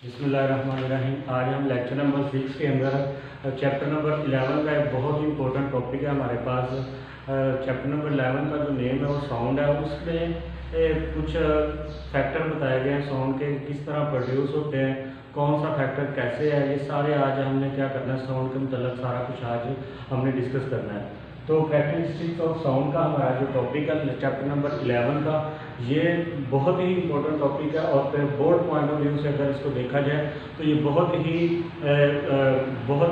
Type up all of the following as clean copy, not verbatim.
बिस्मिल्लाहिर्रहमानिर्रहीम। आज हम लेक्चर नंबर 6 के अंदर चैप्टर नंबर 11 का एक बहुत ही इंपॉर्टेंट टॉपिक है हमारे पास। चैप्टर नंबर 11 का जो नेम है वो साउंड है। उसमें कुछ फैक्टर बताए गए हैं साउंड के, किस तरह प्रोड्यूस होते हैं, कौन सा फैक्टर कैसे है, ये सारे आज हमने क्या करना है, साउंड के मतलब सारा कुछ आज हमने डिस्कस करना है। तो कैरेक्टरिस्टिक्स ऑफ साउंड का हमारा जो टॉपिक है चैप्टर नंबर 11 का, ये बहुत ही इंपॉर्टेंट टॉपिक है। और फिर बोर्ड पॉइंट ऑफ व्यू से अगर इसको देखा जाए तो ये बहुत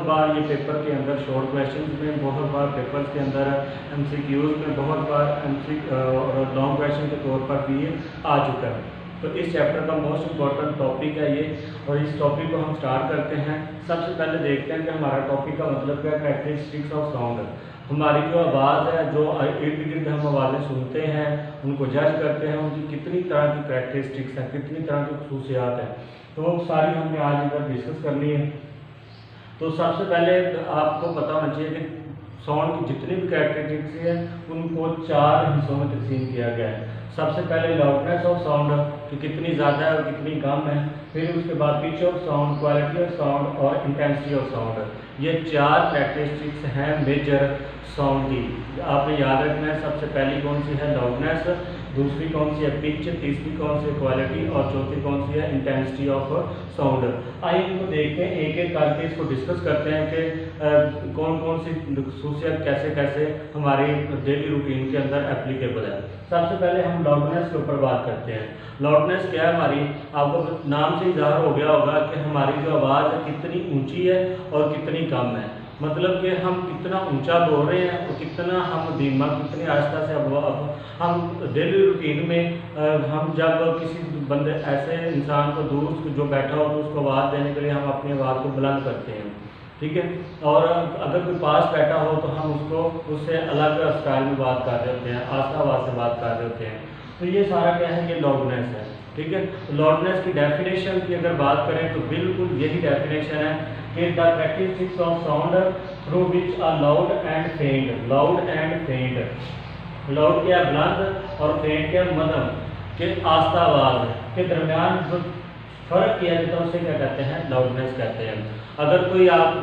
बार ये पेपर के अंदर शॉर्ट क्वेश्चंस में, बहुत बार पेपर्स के अंदर एमसीक्यूज में, बहुत बार और लॉन्ग क्वेश्चन के तौर पर भी ये आ चुका है। तो इस चैप्टर का मोस्ट इम्पॉर्टेंट टॉपिक है ये, और इस टॉपिक को हम स्टार्ट करते हैं। सबसे पहले देखते हैं कि हमारा टॉपिक का मतलब क्या है। कैरेक्टरिस्टिक्स ऑफ साउंड, हमारी जो आवाज़ है, जो इर्द गिर्द हम आवाज़ें सुनते हैं, उनको जज करते हैं, उनकी कितनी तरह की कैरेक्टरिस्टिक्स हैं, कितनी तरह की खसूसियात हैं, तो वो सारी हमने आज इधर डिस्कस करनी है। तो सबसे पहले आपको पता होना चाहिए कि साउंड की जितनी भी कैरेक्टरिस्टिक्स हैं उनको 4 हिस्सों में तकसीम किया गया है। सबसे पहले लाउडनेस ऑफ साउंड कि कितनी ज़्यादा है और कितनी कम है, फिर उसके बाद pitch of sound, quality of sound और इंटेंसिटी ऑफ साउंड। ये 4 कैरेक्टरिस्टिक्स हैं मेजर साउंड की। आपने याद रखना है, सबसे पहली कौन सी है लाउडनेस, दूसरी कौन सी है पिच, तीसरी कौन सी है क्वालिटी और चौथी कौन सी है इंटेंसिटी ऑफ साउंड। आइए इनको देखते हैं, एक एक करके इसको डिस्कस करते हैं कि कौन कौन सी खसूसियत कैसे कैसे हमारे डेली रूटीन के अंदर एप्लीकेबल है। सबसे पहले हम लाउडनेस के ऊपर बात करते हैं। लाउडनेस क्या है हमारी, आपको नाम से इजाहर हो गया होगा कि हमारी जो आवाज़ है कितनी ऊंची है और कितनी कम है। मतलब कि हम कितना ऊंचा बोल रहे हैं और कितना हम धीमा, कितनी आहिस्ता से। अब हम डेली रूटीन में हम जब किसी बंदे ऐसे इंसान को दूर जो बैठा हो तो उसको आवाज़ देने के लिए हम अपनी आवाज़ को बुलंद करते हैं, ठीक है। और अगर कोई पास बैठा हो तो हम उसको उससे अलग स्टाइल में बात कर रहे होते हैं, आस्था आवाज़ से बात कर रहे होते हैं। तो ये सारा क्या है, ये लाउडनेस है, ठीक है। लाउडनेस की डेफिनेशन की अगर बात करें तो बिल्कुल यही डेफिनेशन है कि the characteristics of sound through which are loud and faint. Loud and faint, loud क्या बुलंद और फेंट क्या मध्यम के आस्था आवाज़ के दरमियान जो फर्क किया जाता है उसे क्या कहते हैं, लाउडनेस कहते हैं। अगर कोई आप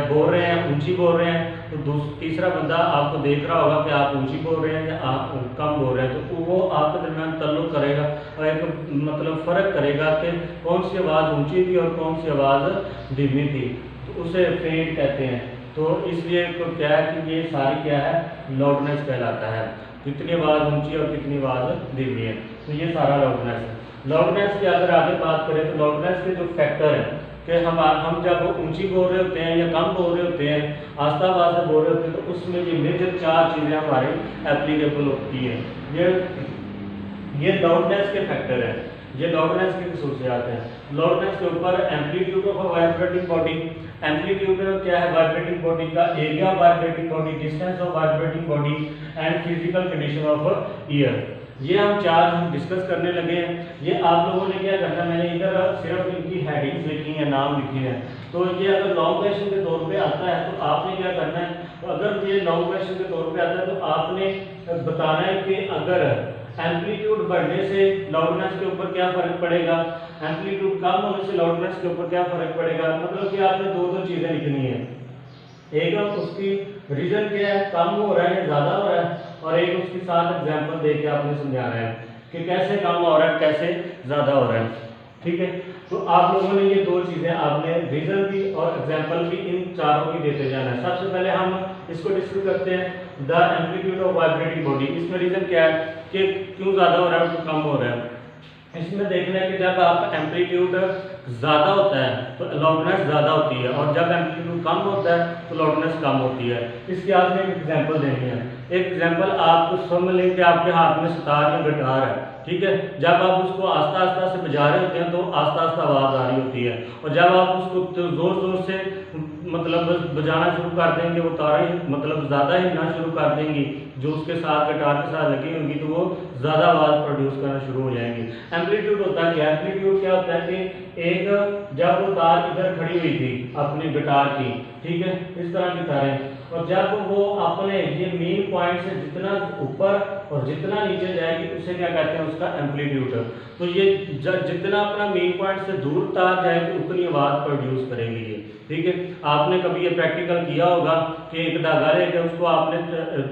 बोल रहे हैं, ऊंची बोल रहे हैं, तो तीसरा बंदा आपको देख रहा होगा कि आप ऊंची बोल रहे हैं या आप कम बोल रहे हैं, तो वो आपके दरमियान तल्लुक करेगा और एक मतलब फ़र्क करेगा कि कौन सी आवाज़ ऊंची थी और कौन सी आवाज़ धीमी थी, तो उसे फेंट कहते हैं। तो इसलिए तो क्या है कि ये सारी क्या है, लाउडनेस कहलाता है, कितनी आवाज़ ऊंची और कितनी आवाज़ धीमी है, तो ये सारा लाउडनेस है। लाउडनेस की अगर आगे बात करें तो लाउडनेस के जो फैक्टर हैं कि हम जब ऊंची बोल रहे होते हैं या कम बोल रहे होते हैं, आस्था आवाज़ से बोल रहे होते हैं, तो उसमें ये मेजर 4 चीज़ें हमारी एप्लीकेबल होती हैं। ये लाउडनेस के फैक्टर हैं, ये लाउडनेस की खसूसियात हैं। लाउडनेस के ऊपर amplitude of vibrating body, amplitude क्या है वाइब्रेटिंग बॉडी का, area of vibrating body, distance of vibrating body and physical condition of year. ये हम 4 हम डिस्कस करने लगे हैं। ये आप लोगों ने क्या करना है, मैंने इधर सिर्फ इनकी हेडिंग्स लिखी हैं, नाम लिखे हैं। तो ये अगर लॉन्ग क्वेश्चन के तौर पे आता है तो आपने क्या करना है, तो अगर ये लॉन्ग क्वेश्चन के तौर पे आता है तो आपने बताना है कि अगर एम्पलीट्यूड बढ़ने से लाउडनेस के ऊपर क्या फ़र्क पड़ेगा, एम्पलीट्यूड कम होने से लाउडनेस के ऊपर क्या फ़र्क पड़ेगा। मतलब कि आपने दो चीज़ें लिखनी है, एक उसकी रीजन क्या है, कम हो रहा है ज़्यादा हो रहा है, और एक उसके साथ एग्जांपल देके आपने समझाना है कि कैसे कम हो रहा है, कैसे ज़्यादा हो रहा है, ठीक है। तो आप लोगों ने ये 2 चीज़ें आपने रीजन भी और एग्जांपल भी इन चारों की देते जाना है। सबसे पहले हम इसको डिस्कस करते हैं, the amplitude of vibrating body. इसमें रीज़न क्या है कि क्यों ज़्यादा हो रहा है क्यों कम हो रहा है। इसमें देखना है कि जब आपका एम्पलीट्यूड ज़्यादा होता है तो लाउडनेस ज़्यादा होती है, और जब एम्पलीट्यूड कम होता है तो लाउडनेस कम होती है। इसकी आपने एक एग्जांपल देनी है। एक एग्जांपल आपको समझ लें कि आपके हाथ में सितार या गिटार है, ठीक है। जब आप उसको आस्ता आस्ता से बजा रहे होते हैं तो आस्ता आस्ता आवाज़ आ रही होती है, और जब आप उसको तो ज़ोर ज़ोर से मतलब बजाना शुरू कर देंगे, वो तारें मतलब ज़्यादा हिलना शुरू कर देंगी जो उसके साथ गिटार के साथ लगी होंगी, तो वो ज़्यादा आवाज़ प्रोड्यूस करना शुरू हो जाएंगी। एम्पलीट्यूड होता है क्या, एम्पलीट्यूड क्या होता है कि एक जब वो तार इधर खड़ी हुई थी अपनी गिटार की, ठीक है, इस तरह की तारें, और जब वो अपने ये मेन पॉइंट से जितना ऊपर और जितना नीचे जाएगी उसे क्या कहते हैं, उसका एम्पलीट्यूड। तो ये जितना अपना मेन पॉइंट से दूर तार लगातार जाएगी उतनी आवाज़ प्रोड्यूस करेगी ये। ठीक है, आपने कभी ये प्रैक्टिकल किया होगा कि एक धागा लेके उसको आपने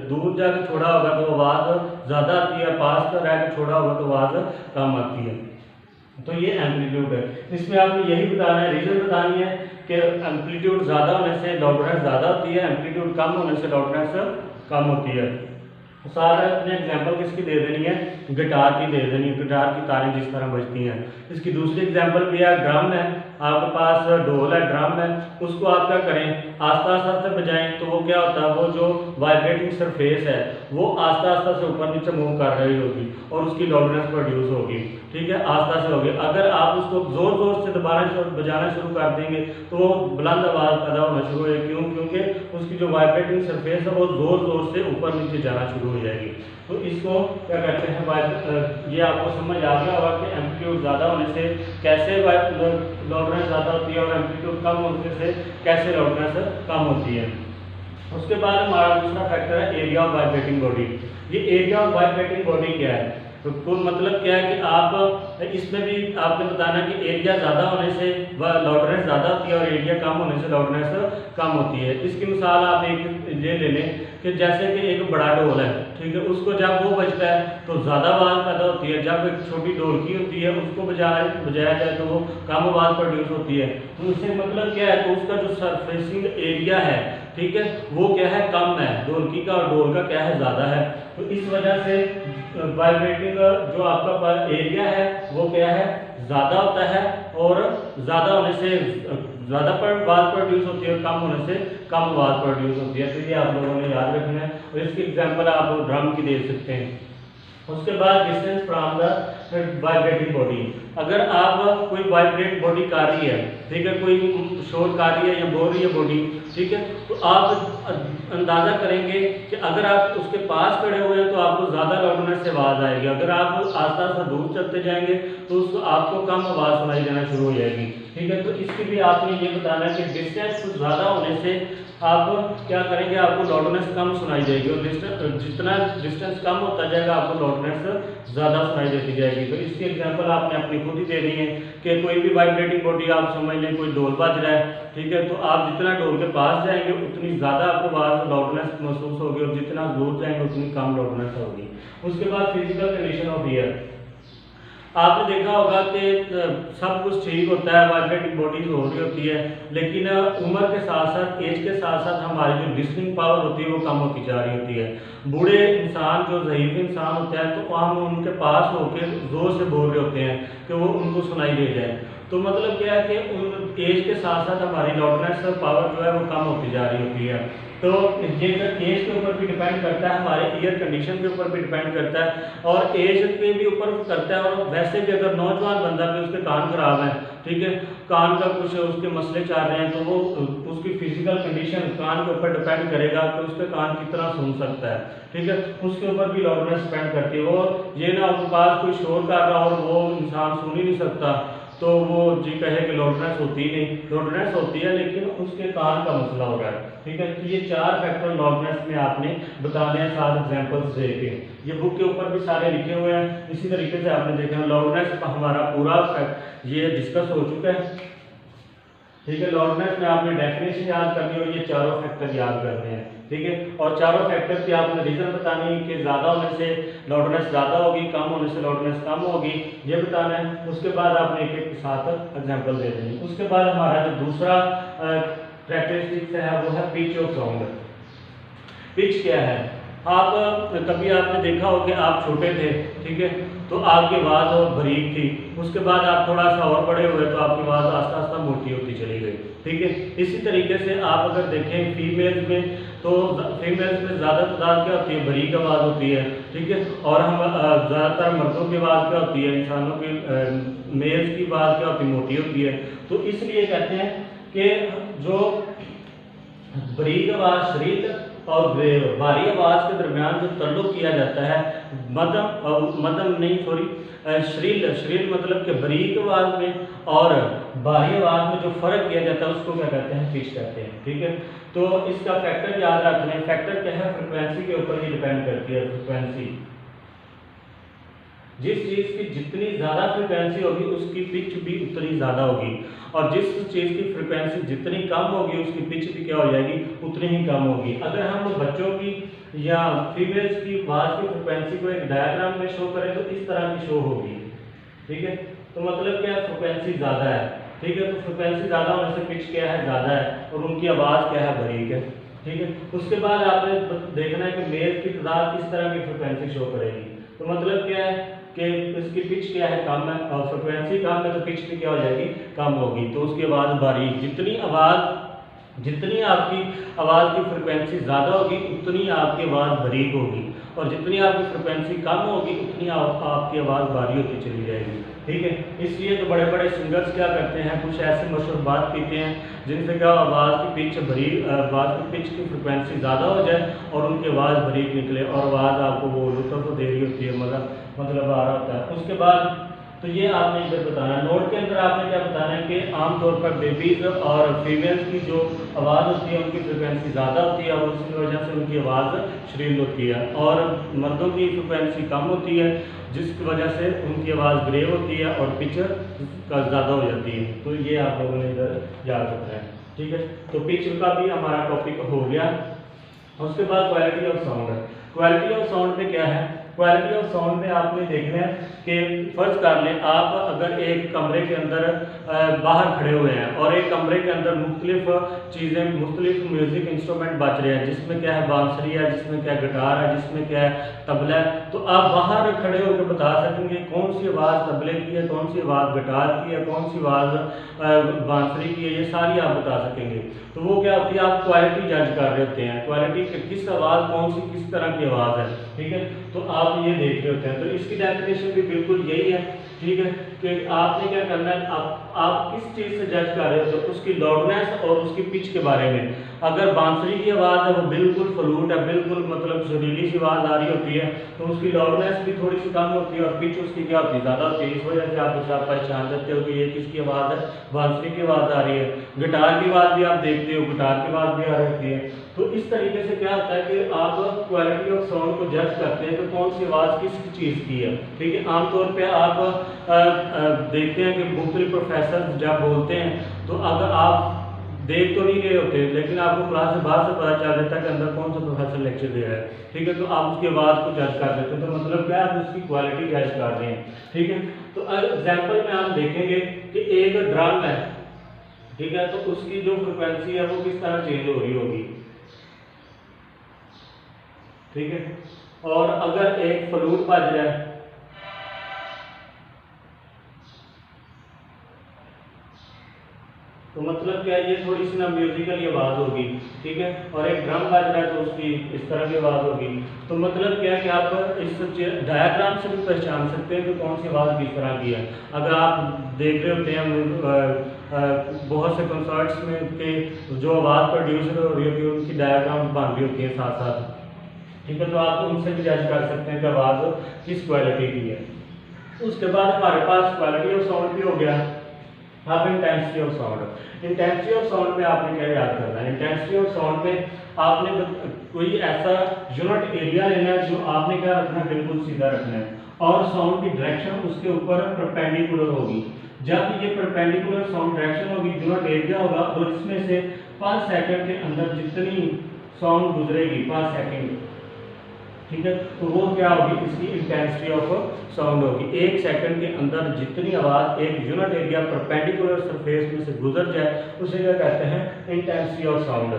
दूर जाकर छोड़ा होगा तो आवाज़ ज़्यादा आती है, पास कर रह के छोड़ा होगा तो आवाज़ कम आती है। तो ये एम्पलीट्यूड है। इसमें आपने यही बताना है, रीज़न बतानी है कि एम्पलीट्यूड ज़्यादा होने से लाउडनेस ज़्यादा होती है, एम्पलीट्यूड कम होने से लाउडनेस कम होती है। सारा अपने एग्जांपल किसकी दे देनी है, गिटार की दे देनी है, गिटार की तारें जिस तरह बजती हैं। इसकी दूसरी एग्जांपल भी है, ड्रम है, आपके पास ढोल है, ड्रम है, उसको आप क्या करें, आस्ता आस्ता से बजाएं तो वो क्या होता है, वो जो वाइब्रेटिंग सरफेस है वो आस्ता आस्ता से ऊपर नीचे मूव कर रही होगी और उसकी लाउडनेस प्रोड्यूस होगी। ठीक है, आस्ता से होगी। अगर आप उसको ज़ोर ज़ोर से बजाना शुरू कर देंगे तो वो बुलंद आवाज़ पैदा होना शुरू होगी। क्यों? क्योंकि उसकी जो वाइब्रेटिंग सरफेस है वो ज़ोर ज़ोर से ऊपर नीचे जाना शुरू हो जाएगी। तो इसको क्या कहते हैं, ये आपको समझ आ गया होगा कि एम्पलीट्यूड ज़्यादा होने से कैसे लाउडनेस ज़्यादा होती है और एम्पलीट्यूड कम होने से कैसे लाउडनेस कम होती है। उसके बाद हमारा दूसरा फैक्टर है एरिया ऑफ वाइब्रेटिंग बॉडी। ये एरिया ऑफ वाइब्रेटिंग बॉडी क्या है, तो कुल मतलब क्या है कि आप इसमें भी आपने बताना कि एरिया ज़्यादा होने से लाउडनेस ज़्यादा होती है और एरिया कम होने से लाउडनेस कम होती है। इसकी मिसाल आप एक ये ले लें कि जैसे कि एक बड़ा ढोल है, ठीक है, उसको जब वो बजता है तो ज़्यादा आवाज़ पैदा होती है। जब एक छोटी ढोलकी होती है उसको बजाया जाए तो वो कम आवाज़ प्रोड्यूस होती है। तो उससे मतलब क्या है, तो उसका जो सरफेसिंग एरिया है, ठीक है, वो क्या है, कम है, ढोलकी का और ढोल का क्या है, ज़्यादा है। तो इस वजह से वाइब्रेटिंग जो आपका एरिया है वो क्या है, ज़्यादा होता है और ज़्यादा होने से ज़्यादा आवाज़ प्रोड्यूस होती है और कम होने से कम आवाज़ प्रोड्यूस होती है। तो ये आप लोगों ने याद रखना है और इसकी एग्जांपल आप ड्रम की दे सकते हैं। उसके बाद distance from the vibrating body. अगर आप कोई वाइब्रेट बॉडी कर रही है, ठीक है, कोई शोर कर रही है या बोल रही है बॉडी, ठीक है, तो आप अंदाज़ा करेंगे कि अगर आप उसके पास खड़े हुए हैं तो आपको ज़्यादा लाउडनेस से आवाज़ आएगी। अगर आप आस्ता आस्ता दूर चलते जाएंगे तो उसको आपको कम आवाज़ सुनाई देना शुरू हो जाएगी। ठीक है, तो इसके लिए आपने ये बताना है कि डिस्टेंस ज़्यादा होने से आप क्या करेंगे, आपको लाउडनेस कम सुनाई देगी और जितना डिस्टेंस कम होता जाएगा आपको लाउडनेस ज़्यादा सुनाई देती जाएगी। तो इसकी एग्जांपल आपने अपनी खुद ही दे दी है कि कोई भी वाइब्रेटिंग बॉडी आप समझ लें, कोई ढोल बज रहा है, ठीक है, तो आप जितना ढोल के पास जाएंगे उतनी ज़्यादा आपको आवाज़ लाउडनेस महसूस होगी और जितना दूर जाएंगे उतनी कम लाउडनेस होगी। उसके बाद फिजिकल कंडीशन ऑफ ईयर। आपने देखा होगा कि सब कुछ ठीक होता है, वाइब्रेटिंग बॉडीज हो रही होती है, लेकिन उम्र के साथ साथ, एज के साथ साथ हमारी जो लिसनिंग पावर होती है वो कम होती जा रही होती है। बूढ़े इंसान जो ज़ईफ़ इंसान होता है तो हम उनके पास होकर ज़ोर से बोल रहे होते हैं कि वो उनको सुनाई दे जाए। तो मतलब क्या है कि उन एज के साथ साथ हमारी लाउडनेस पावर जो है वो कम होती जा रही होती है। तो ये एज के ऊपर भी डिपेंड करता है, हमारे ईयर कंडीशन के ऊपर भी डिपेंड करता है और एज के भी ऊपर करता है। और वैसे भी अगर नौजवान बंदा भी उसके कान खराब है, ठीक है, कान का कुछ उसके मसले चल रहे हैं, तो वो उसकी फिजिकल कंडीशन कान के ऊपर डिपेंड करेगा कि उसके कान कितना सुन सकता है। ठीक है, उसके ऊपर भी लाउडनेस डिपेंड करती है। और ये ना उसके पास कोई शोर कर रहा और वो इंसान सुन ही नहीं सकता तो वो जी कहे कि लाउडनेस होती ही नहीं, लाउडनेस होती है लेकिन उसके कान का मसला हो रहा है। ठीक है, तो ये 4 फैक्टर लाउडनेस में आपने बताने हैं 7 एग्जांपल्स दे के। ये बुक के ऊपर भी सारे लिखे हुए हैं। इसी तरीके से आपने देखा लाउडनेस का हमारा पूरा ये डिस्कस हो चुका है। ठीक है, लाउडनेस में आपने डेफिनेशन याद करनी और ये चारों फैक्टर याद करने हैं। ठीक है, और चारों फैक्टर की आपने रीज़न बतानी है कि ज़्यादा होने से लाउडनेस ज़्यादा होगी, कम होने से लाउडनेस कम होगी, ये बताना है। उसके बाद आपने एक एक के साथ एग्जांपल दे देंगे। उसके बाद हमारा जो दूसरा कैरेक्टरिस्टिक्स है वो है पिच ऑफ साउंड। पिच क्या है, आप कभी आपने देखा हो कि आप छोटे थे, ठीक है, तो आपकी आवाज़ और बारीक थी, उसके बाद आप थोड़ा सा और बड़े हुए तो आपकी आवाज़ आस्ता आस्ता मोटी होती चली गई। ठीक है, इसी तरीके से आप अगर देखें फीमेल्स में, तो फीमेल्स में ज़्यादा तादाद क्या होती है, बारीक आवाज़ होती है। ठीक है, और हम ज़्यादातर मर्दों की आवाज़ क्या होती है, इंसानों की मेल्स की आवाज़ क्या होती है, मोटी होती है। तो इसलिए कहते हैं कि जो बारीक आवाज़ शरीर और भारी आवाज़ के दरमियान जो तल्लुक किया जाता है, श्रील मतलब कि बारीक आवाज़ में और भारी आवाज़ में जो फ़र्क किया जाता है उसको क्या कहते हैं, पिच कहते हैं। ठीक है, तो इसका फैक्टर याद रख लें। फैक्टर क्या है, फ्रिक्वेंसी के ऊपर ही डिपेंड करती है। फ्रिक्वेंसी जिस चीज़ की जितनी ज़्यादा फ्रिक्वेंसी होगी उसकी पिच भी उतनी ज़्यादा होगी, और जिस चीज़ की फ्रिक्वेंसी जितनी कम होगी उसकी पिच भी क्या हो जाएगी, उतनी ही कम होगी। अगर हम बच्चों की या फीमेल्स की आवाज़ की फ्रिक्वेंसी को एक डायग्राम में शो करें तो इस तरह की शो होगी, ठीक है। तो मतलब क्या, फ्रिक्वेंसी ज़्यादा है, ठीक है। तो फ्रिक्वेंसी ज़्यादा होने से पिच क्या है, ज़्यादा है, और उनकी आवाज़ क्या है, बारीक है, ठीक है। उसके बाद आपने देखना है कि मेल की तादाद इस तरह की फ्रिक्वेंसी शो करेगी। तो मतलब क्या है कि इसकी पिच क्या है, कम है, और फ्रिक्वेंसी कम है तो पिच भी क्या हो जाएगी, कम होगी, तो उसकी आवाज़ बारीक। जितनी आपकी आवाज़ की फ्रिक्वेंसी ज़्यादा होगी उतनी आपकी आवाज़ बारीक होगी, और जितनी आपकी फ्रिक्वेंसी कम होगी उतनी आपकी आवाज़ बारीक होती चली जाएगी, ठीक है। इसलिए तो बड़े बड़े सिंगर्स क्या करते हैं, कुछ ऐसे मशहूर बात पीते हैं जिनसे क्या आवाज़ की पिच आवाज़ की पिच की फ्रिक्वेंसी ज़्यादा हो जाए और उनकी आवाज़ बारीक निकले, और आवाज़ आपको वो लुत्फ़ दे रही होती है, मतलब आ रहा होता है। उसके बाद तो ये आपने इधर बताना है। नोट के अंदर आपने क्या बताना है कि आमतौर पर बेबीज़ और फीमेल्स की जो आवाज़ होती है उनकी फ्रिक्वेंसी ज़्यादा होती है, और उसकी वजह से उनकी आवाज़ श्रील होती है, और मर्दों की फ्रिक्वेंसी कम होती है जिसकी वजह से उनकी आवाज़ ग्रेव होती है और पिच का ज़्यादा हो जाती है। तो ये आप लोगों ने इधर याद रखना है, ठीक है। तो पिच का भी हमारा टॉपिक हो गया। उसके बाद क्वालिटी ऑफ साउंड है। क्वालिटी ऑफ साउंड में क्या है, क्वालिटी ऑफ साउंड में आपने देखना है कि फर्ज कर लें आप अगर एक कमरे के अंदर बाहर खड़े हुए हैं और एक कमरे के अंदर मुख्तलिफ चीज़ें, मुख्तलिफ म्यूज़िक इंस्ट्रूमेंट बज रहे हैं, जिसमें क्या है बांसुरी है, जिसमें क्या गिटार है, जिसमें क्या है तबला है, तो आप बाहर खड़े होकर बता सकेंगे कौन सी आवाज़ तबले की है, कौन सी आवाज़ गिटार की है, कौन सी आवाज़ बांसुरी की है, ये सारी आप बता सकेंगे। तो वो क्या होती है, आप क्वालिटी जज कर रहे होते हैं, क्वालिटी किस आवाज़ कौन सी किस तरह की आवाज़ है, ठीक है। तो आप ये देख रहे होते हैं। तो इसकी डेफिनेशन भी बिल्कुल यही है, ठीक है, कि आपने क्या करना है, आप किस चीज़ से जज कर रहे हो, तो उसकी लाउडनेस और उसकी पिच के बारे में। अगर बांसुरी की आवाज़ है वो बिल्कुल फ्लूट है, बिल्कुल मतलब सुरीली सी आवाज़ आ रही होती है, तो उसकी लाउडनेस भी थोड़ी सी कम होती है और पिच उसकी क्या होती है, ज़्यादा होती है। इस वजह से आप पहचान सकते हो कि ये किसकी आवाज़ है, बांसुरी की आवाज़ आ रही है। गिटार की आवाज़ भी आप देखते हो, गिटार की आवाज़ भी आ रही होती है। तो इस तरीके से क्या होता है कि आप क्वालिटी ऑफ साउंड को जज करते हैं कि कौन सी आवाज़ किस चीज़ की है, ठीक है। आमतौर पे आप देखते हैं कि मुख्तलिफ प्रोफेसर जब बोलते हैं तो अगर आप देख तो नहीं रहे होते लेकिन आपको क्लास से बाहर से पता चल जाता है कि अंदर कौन सा प्रोफेसर लेक्चर दे रहा है, ठीक है। तो आप उसकी आवाज़ को जज कर देते हैं, तो मतलब क्या आप उसकी क्वालिटी जज कर रहे हैं, ठीक है। तो एग्जाम्पल में आप देखेंगे कि एक ड्रम है, ठीक है, तो उसकी जो फ्रिक्वेंसी है वो किस तरह चेंज हो रही होगी, ठीक है। और अगर एक फ्लूट बज रहा है, तो मतलब क्या है, ये थोड़ी सी ना म्यूजिकल आवाज़ होगी, ठीक है। और एक ड्रम बज रहा है तो उसकी इस तरह की आवाज़ होगी। तो मतलब क्या है कि आप इस डायग्राम से भी पहचान सकते हैं कि कौन सी आवाज़ किस तरह की है। अगर आप देख रहे होते हैं बहुत से कंसर्ट्स में के जो आवाज़ प्रोड्यूसर हो रही होती है उनकी डायग्राम बन रही होती है साथ साथ, ठीक है। तो आप उनसे भी जज कर सकते हैं कि आवाज़ किस क्वालिटी की है। उसके बाद हमारे पास क्वालिटी ऑफ साउंड भी हो गया। अब intensity of sound. Intensity of sound में आपने क्या याद करना है, इंटेंसिटी ऑफ साउंड में आपने कोई ऐसा यूनिट एरिया लेना है जो आपने क्या रखना है, बिल्कुल सीधा रखना है, और साउंड की डायरेक्शन उसके ऊपर परपेंडिकुलर होगी। जब ये परपेंडिकुलर साउंड डायरेक्शन होगी, यूनिट एरिया होगा, और इसमें से 5 सेकंड के अंदर जितनी साउंड गुजरेगी 5 सेकंड, ठीक है, तो वो क्या होगी, इसकी इंटेंसिटी ऑफ साउंड होगी। 1 सेकंड के अंदर जितनी आवाज़ एक यूनिट एरिया परपेंडिकुलर सरफेस में से गुजर जाए उसे क्या कहते हैं, इंटेंसिटी ऑफ साउंड।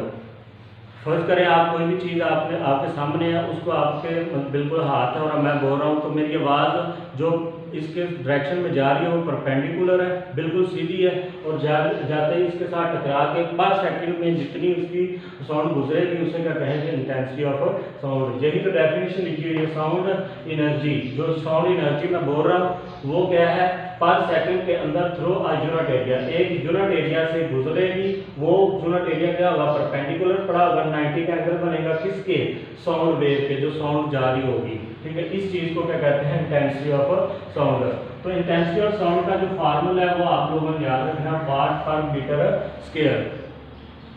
फर्ज करें आप कोई भी चीज़ आपके सामने है, उसको आपके बिल्कुल हाथ है और मैं बोल रहा हूँ, तो मेरी आवाज़ जो इसके डायरेक्शन में जा रही है वो परपेंडिकुलर है, बिल्कुल सीधी है, और जाते ही इसके साथ टकरा के 5 सेकंड में जितनी उसकी साउंड गुजरेगी उसे क्या कहेंगे, इंटेंसिटी ऑफ साउंड। यही तो डेफिनेशन लिखी हुई है, साउंड एनर्जी। जो साउंड एनर्जी मैं बोल रहा हूँ वो क्या है, 5 सेकंड के अंदर थ्रू अ यूनिट एरिया, एक यूनिट एरिया से गुजरेगी, वो यूनिट एरिया क्या होगा, परपेंडिकुलर पड़ा होगा, 90 का एंगल बनेगा किसके, साउंड वेव के, जो साउंड जारी होगी, ठीक है। इस चीज़ को क्या कहते हैं, इंटेंसिटी ऑफ साउंड। तो इंटेंसिटी ऑफ साउंड का जो फार्मूला है वो आप लोगों ने याद रखना, वाट पर मीटर स्क्वायर।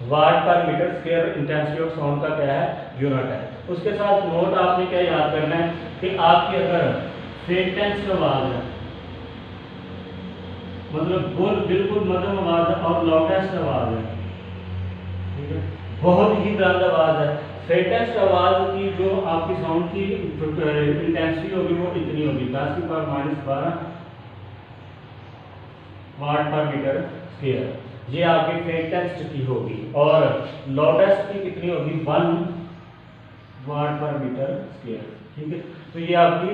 वाट पर metre square intensity of sound का क्या है, यूनिट है। उसके साथ नोट आपने क्या याद करना है कि आपकी अगर फ्रेगनेंस आवाज है, मतलब बिल्कुल मध्यम आवाज है और लाउडेस्ट आवाज है, ठीक है, बहुत ही बुलंद आवाज है। फ्रेगनेंस आवाज की जो आपकी साउंड की इंटेंसिटी होगी वो इतनी होगी 10⁻12 वाट पर मीटर स्क्वायर, ये आपकी फ्रेगनेंस की होगी। और लाउडेस्ट की कितनी होगी 1 वाट पर मीटर स्क्वायर, ठीक है। तो ये आपकी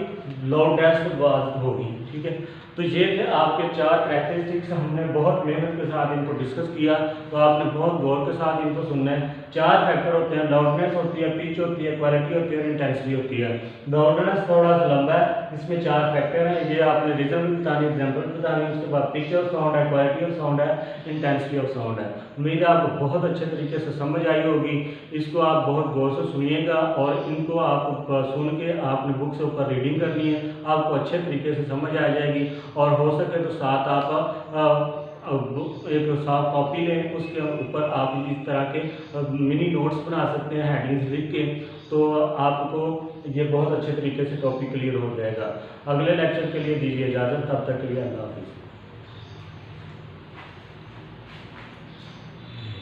लाउडेस्ट आवाज होगी, ठीक है। तो ये थे आपके 4 कैरेक्टरिस्टिक्स, हमने बहुत मेहनत के साथ इनको डिस्कस किया, तो आपने बहुत गौर के साथ इनको सुनना है। 4 फैक्टर होते हैं, लाउडनेस होती है, पिच होती है, क्वालिटी होती है और इंटेंसिटी होती है। लाउडनेस थोड़ा सा लंबा है, इसमें 4 फैक्टर हैं, ये आपने रिदम बतानी, एग्जाम्पल बतानी, उसके बाद पिच ऑफ साउंड है, क्वालिटी ऑफ साउंड है, इंटेंसिटी ऑफ साउंड है। उम्मीद है आपको बहुत अच्छे तरीके से समझ आई होगी। इसको आप बहुत गौर से सुनिएगा और इनको आप सुन के आपने बुक से ऊपर रीडिंग करनी है, आपको अच्छे तरीके से समझ आ जाएगी। और हो सके तो साथ आप एक साफ कॉपी लें, उसके ऊपर आप इस तरह के मिनी नोट्स बना सकते हैं हेडिंग्स लिख के, तो आपको ये बहुत अच्छे तरीके से टॉपिक क्लियर हो जाएगा। अगले लेक्चर के लिए दीजिए इजाज़त, तब तक के लिए अल्लाह हाफिज़।